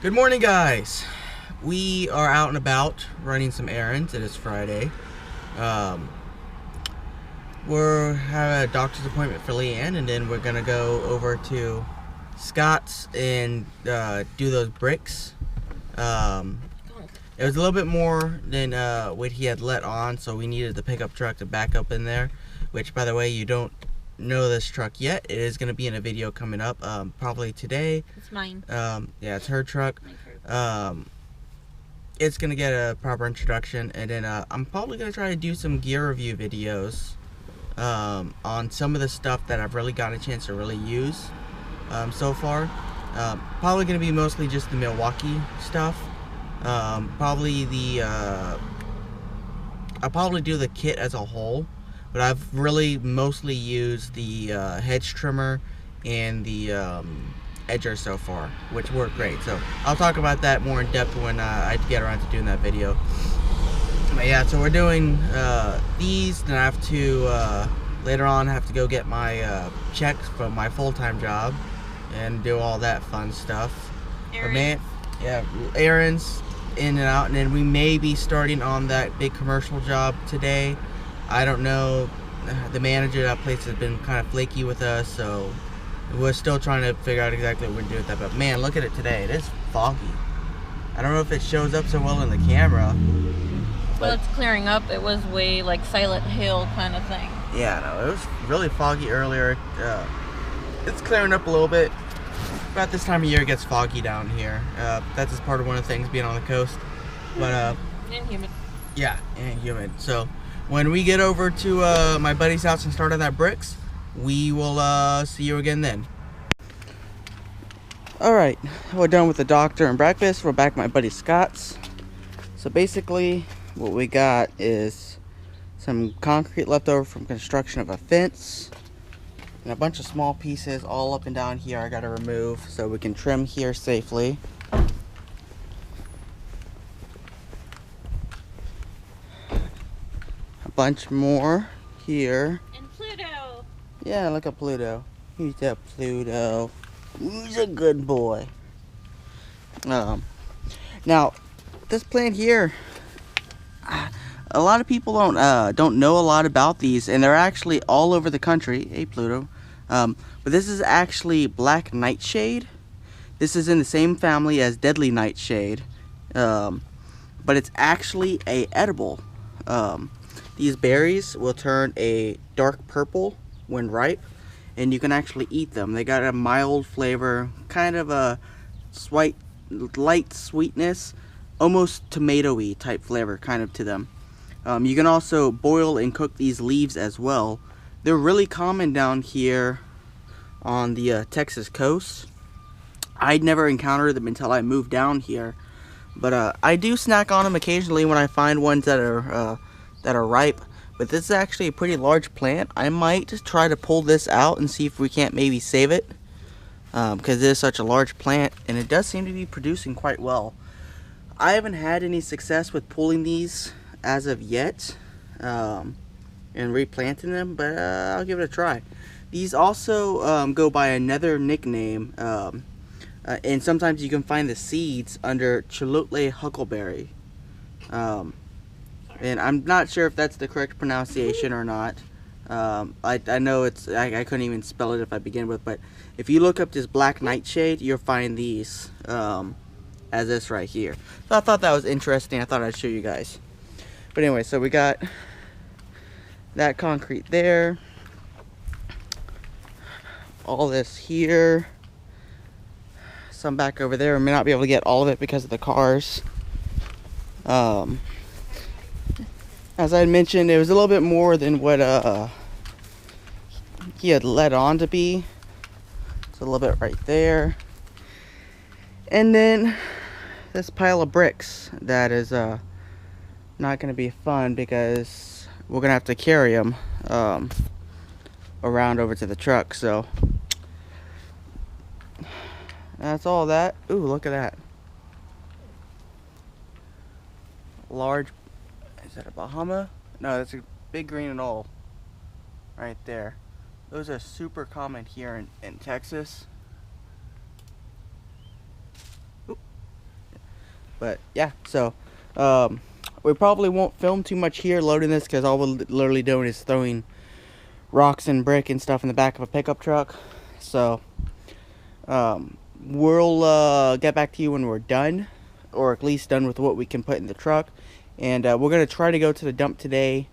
Good morning, guys. We are out and about running some errands. It is Friday. We're having a doctor's appointment for Leanne, and then we're gonna go over to Scott's and do those bricks. It was a little bit more than what he had let on, so we needed the pickup truck to back up in there. Which, by the way, you don't know this truck yet. It is going to be in a video coming up, probably today. It's mine. Yeah, it's her truck. It's going to get a proper introduction, and then I'm probably going to try to do some gear review videos on some of the stuff that I've really got a chance to really use so far. Probably going to be mostly just the Milwaukee stuff. Probably I'll probably do the kit as a whole, but I've really mostly used the hedge trimmer and the edger so far, which work great. So I'll talk about that more in depth when I get around to doing that video. But yeah, so we're doing these, then I have to later on have to go get my checks from my full-time job and do all that fun stuff. Errands. But man, yeah, errands in and out, and then we may be starting on that big commercial job today. I don't know. The manager of that place has been kind of flaky with us, so we're still trying to figure out exactly what we're going to do with that. But man, look at it today. It is foggy. I don't know if it shows up so well in the camera. Well, it's clearing up. It was way like Silent Hill kind of thing. Yeah, no, it was really foggy earlier. It's clearing up a little bit. About this time of year, it gets foggy down here. That's just part of one of the things being on the coast. But And humid. yeah, and humid. So when we get over to my buddy's house and start on that bricks, we will see you again then. Alright, we're done with the doctor and breakfast. We're back at my buddy Scott's. So basically what we got is some concrete left over from construction of a fence and a bunch of small pieces all up and down here I gotta remove so we can trim here safely. A bunch more here. And Pluto. Yeah, look at Pluto. He's a Pluto. He's a good boy. Now, this plant here, a lot of people don't know a lot about these, and they're actually all over the country. Hey, Pluto. But this is actually black nightshade. This is in the same family as deadly nightshade, but it's actually a edible. These berries will turn a dark purple when ripe, and you can actually eat them. They got a mild flavor, kind of a light sweetness, almost tomato-y type flavor kind of to them. You can also boil and cook these leaves as well. They're really common down here on the Texas coast. I'd never encountered them until I moved down here, but I do snack on them occasionally when I find ones that are ripe. But this is actually a pretty large plant. I might just try to pull this out and see if we can't maybe save it, because it is such a large plant and it does seem to be producing quite well. I haven't had any success with pulling these as of yet and replanting them, but I'll give it a try. These also go by another nickname, and sometimes you can find the seeds under Chilotle huckleberry. And I'm not sure if that's the correct pronunciation or not. I know I couldn't even spell it if I begin with, but if you look up this black nightshade, you'll find these as this right here. So I thought that was interesting. I thought I'd show you guys. But anyway, so we got that concrete there. All this here. Some back over there. I may not be able to get all of it because of the cars. As I had mentioned, it was a little bit more than what he had let on to be. It's a little bit right there. And then this pile of bricks that is not going to be fun because we're going to have to carry them around over to the truck. So that's all that. Ooh, look at that. Large. Is that a Bahama? No, that's a big green and all right there. Those are super common here in Texas. Oop. But yeah, so we probably won't film too much here loading this, because all we're literally doing is throwing rocks and brick and stuff in the back of a pickup truck. So we'll get back to you when we're done, or at least done with what we can put in the truck. And we're gonna try to go to the dump today,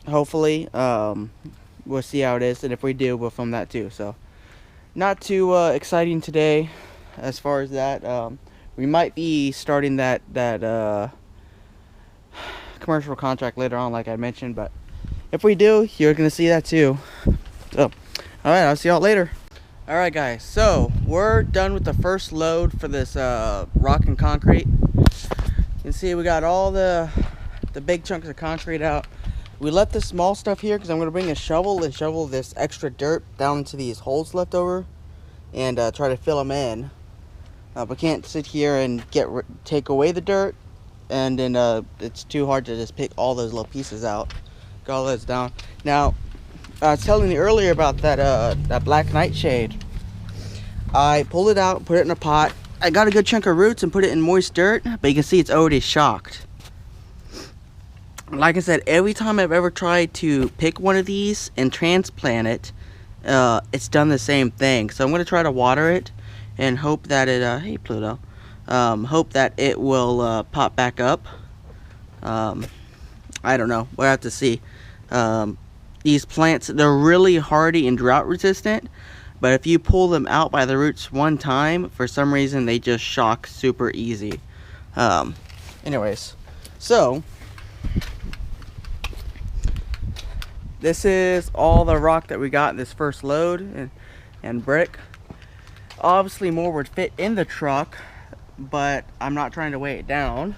hopefully. We'll see how it is, and if we do, we'll film that too. So not too exciting today as far as that. We might be starting that commercial contract later on, like I mentioned, but if we do, you're gonna see that too. So all right, I'll see y'all later. All right, guys, so we're done with the first load for this rock and concrete. You can see we got all the big chunks of concrete out. We left the small stuff here because I'm going to bring a shovel and shovel this extra dirt down into these holes left over and try to fill them in. We can't sit here and take away the dirt, and then it's too hard to just pick all those little pieces out. Get all those down. Now, I was telling you earlier about that black nightshade. I pulled it out, put it in a pot. I got a good chunk of roots and put it in moist dirt, but you can see it's already shocked. Like I said, every time I've ever tried to pick one of these and transplant it, it's done the same thing. So I'm going to try to water it and hope that it, hey Pluto, hope that it will pop back up. I don't know, we'll have to see. These plants, they're really hardy and drought resistant, but if you pull them out by the roots one time, for some reason they just shock super easy. Anyways, so this is all the rock that we got in this first load and brick. Obviously more would fit in the truck, but I'm not trying to weigh it down.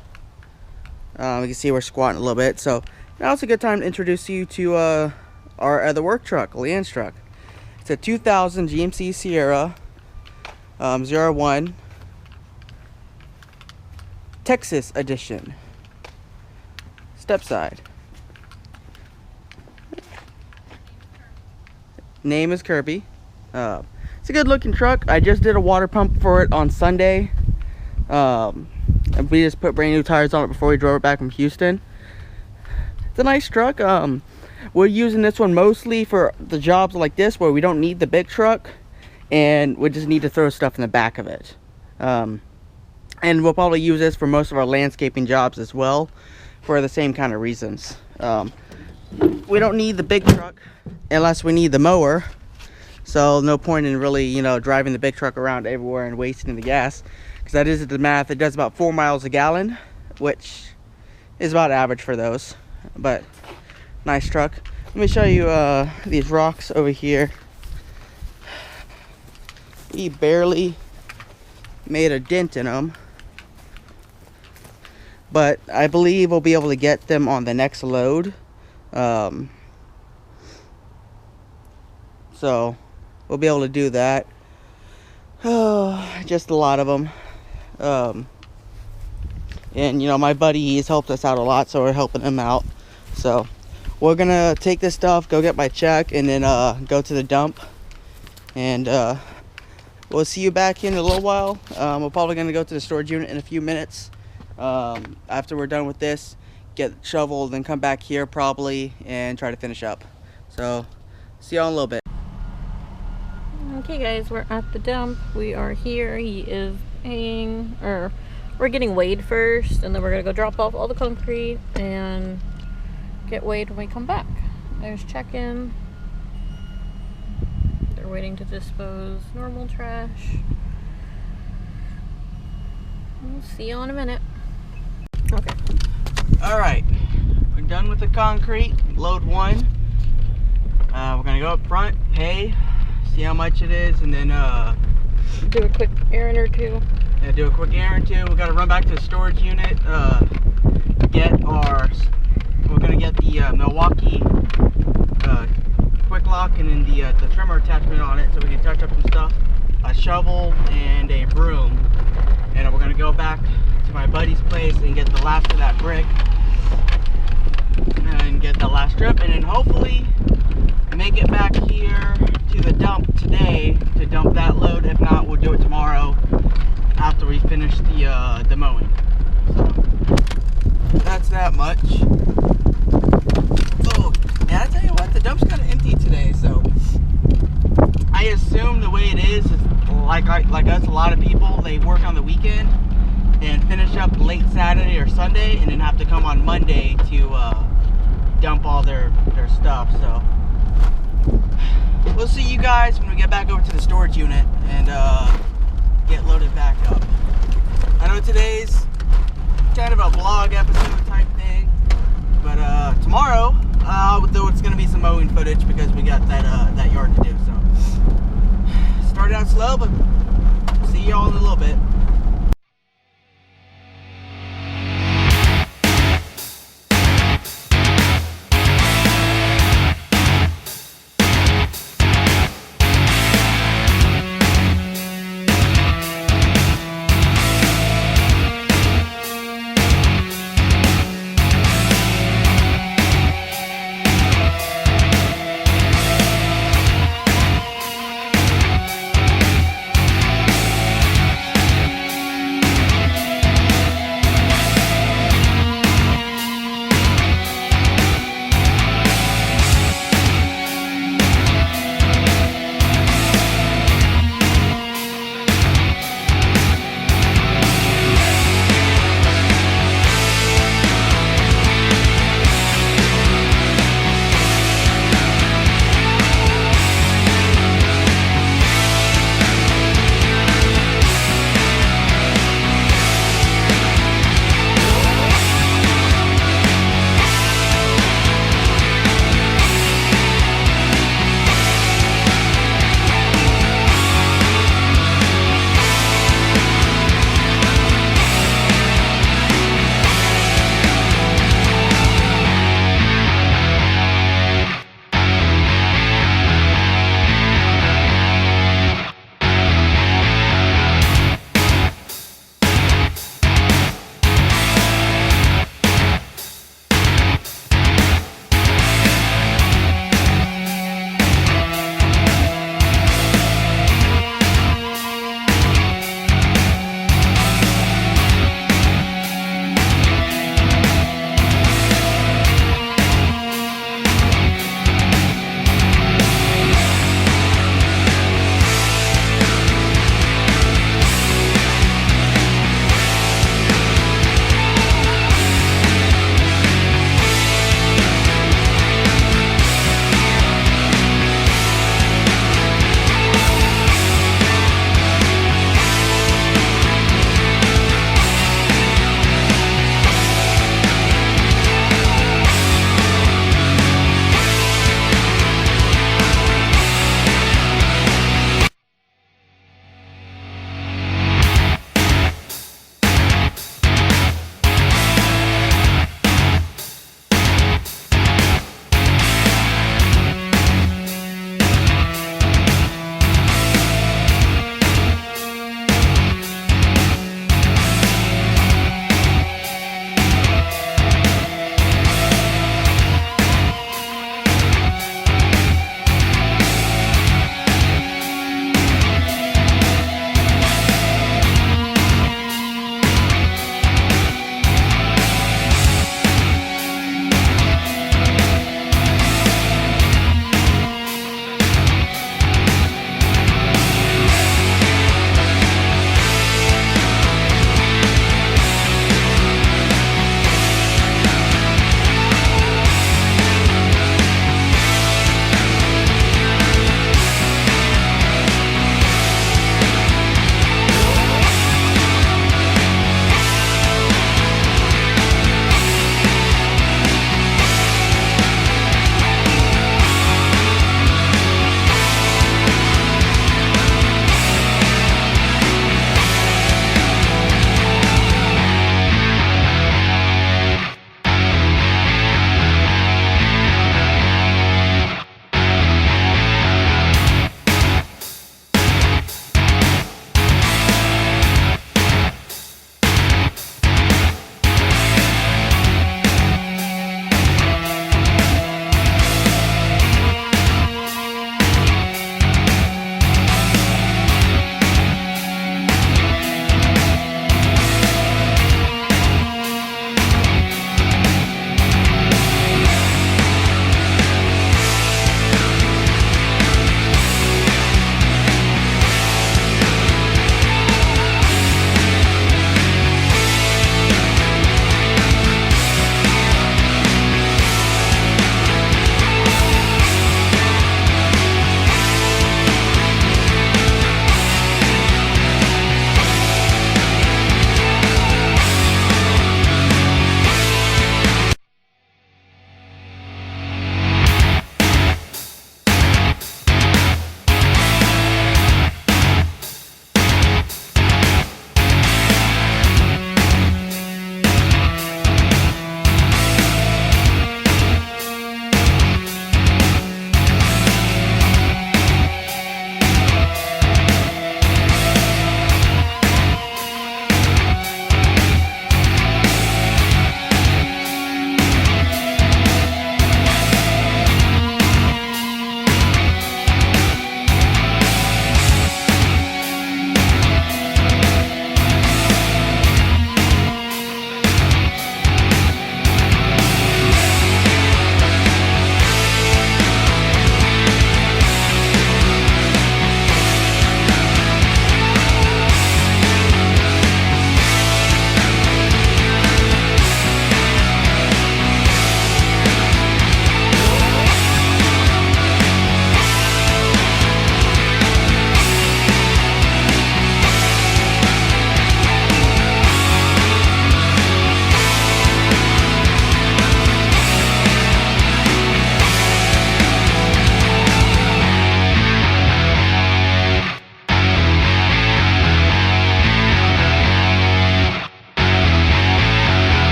You can see we're squatting a little bit, so now it's a good time to introduce you to our other work truck, Leanne's truck. It's a 2000 GMC Sierra 01 Texas edition. Step side. Name is Kirby. It's a good looking truck. I just did a water pump for it on Sunday. And we just put brand new tires on it before we drove it back from Houston. It's a nice truck. We're using this one mostly for the jobs like this where we don't need the big truck and we just need to throw stuff in the back of it. And we'll probably use this for most of our landscaping jobs as well, for the same kind of reasons. We don't need the big truck unless we need the mower, so no point in really, you know, driving the big truck around everywhere and wasting the gas, because that is the math. It does about 4 miles a gallon, which is about average for those. But nice truck. Let me show you these rocks over here. We barely made a dent in them, but I believe we'll be able to get them on the next load. So we'll be able to do that. Just a lot of them. And you know, my buddy, he's helped us out a lot, so we're helping him out. So we're gonna take this stuff, go get my check, and then go to the dump, and we'll see you back in a little while. We're probably gonna go to the storage unit in a few minutes after we're done with this, get shoveled, and come back here probably and try to finish up. So see y'all in a little bit. Okay guys, we're at the dump. We are here. He is paying, or we're getting weighed first, and then we're gonna go drop off all the concrete and get weighed when we come back. There's check-in. They're waiting to dispose normal trash. We'll see you in a minute. Okay. All right, we're done with the concrete, load one. We're gonna go up front, pay, see how much it is, and then do a quick errand or two. Yeah, do a quick errand too. We gotta run back to the storage unit, we're gonna get the Milwaukee quick lock and then the trimmer attachment on it so we can touch up some stuff, a shovel and a broom, and we're gonna go back to my buddy's place and get the last of that brick and get the last strip, and then hopefully make it back here to the dump today to dump that load. If not, we'll do it tomorrow. after we finish the mowing. So that's that much. Oh, and I tell you what, the dump's kind of empty today. So I assume the way it is like us, a lot of people, they work on the weekend and finish up late Saturday or Sunday, and then have to come on Monday to dump all their stuff. So we'll see you guys when we get back over to the storage unit and get loaded back up. I know today's kind of a vlog episode type thing, but tomorrow though it's gonna be some mowing footage because we got that yard to do. So started out slow, but see y'all in a little bit.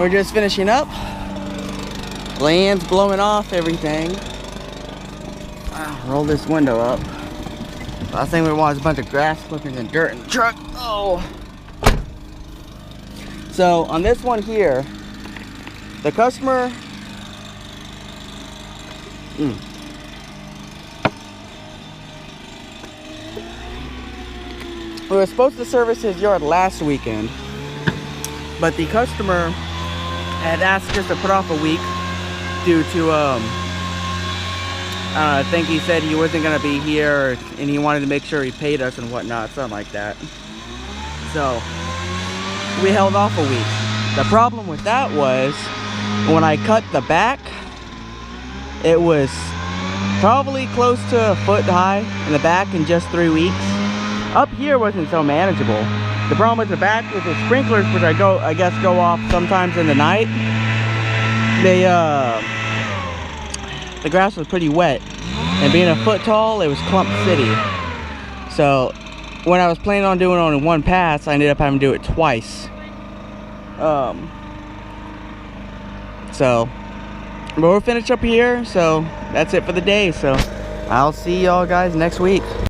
we're just finishing up. Land's blowing off everything. Roll this window up. Last thing we want is a bunch of grass clippings and dirt in the truck. Oh. So on this one here, the customer we were supposed to service his yard last weekend, but the customer had asked us to put off a week due to I think he said he wasn't gonna be here and he wanted to make sure he paid us and whatnot, something like that. So we held off a week. The problem with that was when I cut the back, it was probably close to a foot high in the back in just 3 weeks. Up here wasn't so manageable. The problem with the back was the sprinklers, which I guess go off sometimes in the night. The grass was pretty wet, and being a foot tall, it was Clump City. So when I was planning on doing it on one pass, I ended up having to do it twice. But we'll finish up here, so that's it for the day. So I'll see y'all guys next week.